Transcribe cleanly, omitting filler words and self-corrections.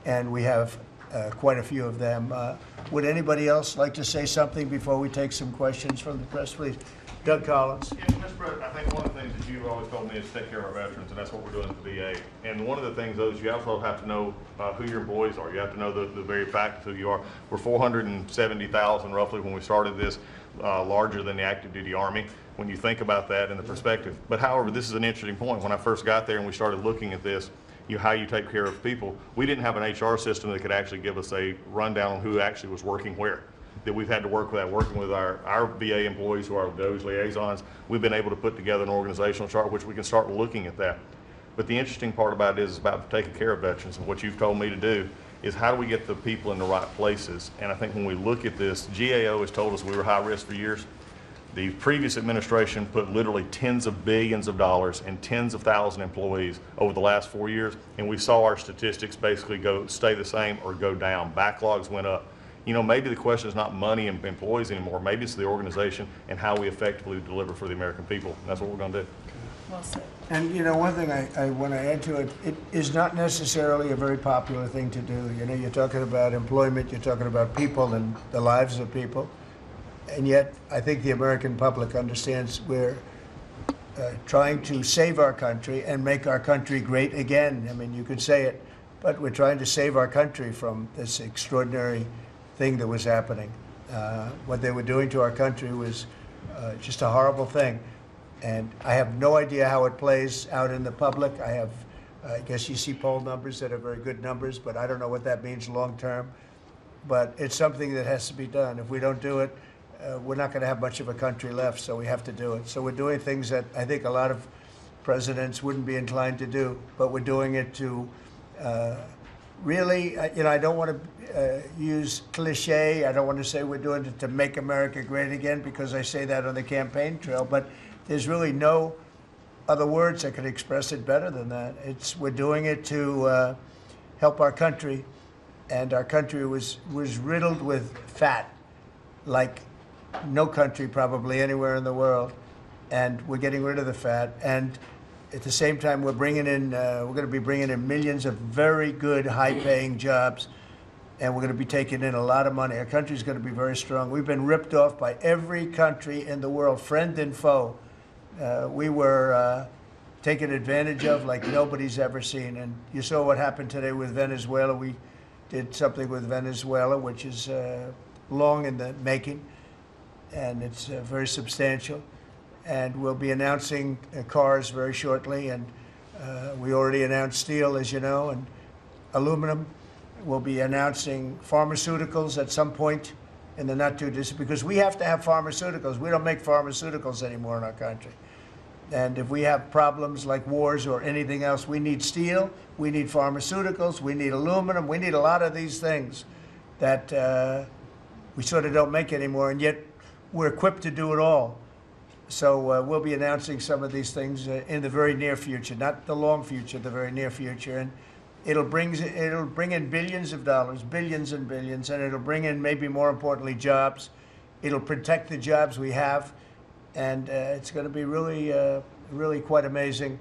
and we have quite a few of them. Would anybody else like to say something before we take some questions from the press, please? Doug Collins. Yeah, Mr. President, I think one of the things that you've always told me is take care of our veterans, and that's what we're doing at the VA. And one of the things, though, is you also have to know who your employees are. You have to know the very fact of who you are. We're 470,000 roughly when we started this, larger than the active duty Army, when you think about that in the perspective. But however, this is an interesting point. When I first got there and we started looking at this, how you take care of people, we didn't have an HR system that could actually give us a rundown on who actually was working where. That we've had to work with that, working with our VA employees who are those liaisons. We've been able to put together an organizational chart which we can start looking at that. But the interesting part about it is about taking care of veterans, and what you've told me to do is how do we get the people in the right places. And I think when we look at this, GAO has told us we were high risk for years. The previous administration put literally tens of billions of dollars and tens of thousand employees over the last 4 years, and we saw our statistics basically stay the same or go down. Backlogs went up. You know, maybe the question is not money and employees anymore. Maybe it's the organization and how we effectively deliver for the American people. And that's what we're going to do. Well said. And you know, one thing I want to add to it, it is not necessarily a very popular thing to do. You know, you're talking about employment, you're talking about people and the lives of people. And yet, I think the American public understands we're trying to save our country and make our country great again. I mean, you could say it, but we're trying to save our country from this extraordinary thing that was happening. What they were doing to our country was just a horrible thing. And I have no idea how it plays out in the public. I guess you see poll numbers that are very good numbers, but I don't know what that means long term. But it's something that has to be done. If we don't do it, we're not going to have much of a country left, so we have to do it. So we're doing things that I think a lot of presidents wouldn't be inclined to do, but we're doing it to really, you know, I don't want to use cliche. I don't want to say we're doing it to make America great again, because I say that on the campaign trail, but there's really no other words that could express it better than that. We're doing it to help our country, and our country was riddled with fat, like no country probably anywhere in the world, and we're getting rid of the fat. And at the same time, we're going to be bringing in millions of very good, high-paying jobs, and we're going to be taking in a lot of money. Our country's going to be very strong. We've been ripped off by every country in the world, friend and foe. We were taken advantage of like nobody's ever seen. And you saw what happened today with Venezuela. We did something with Venezuela, which is long in the making, and it's very substantial. And we'll be announcing cars very shortly, and we already announced steel, as you know, and aluminum. We'll be announcing pharmaceuticals at some point in the not too distant, because we have to have pharmaceuticals. We don't make pharmaceuticals anymore in our country. And if we have problems like wars or anything else, we need steel, we need pharmaceuticals, we need aluminum, we need a lot of these things that we sort of don't make anymore, and yet we're equipped to do it all. So we'll be announcing some of these things in the very near future, not the long future, the very near future. And it'll bring in billions of dollars, billions and billions, and it'll bring in, maybe more importantly, jobs. It'll protect the jobs we have, and it's going to be really, really quite amazing.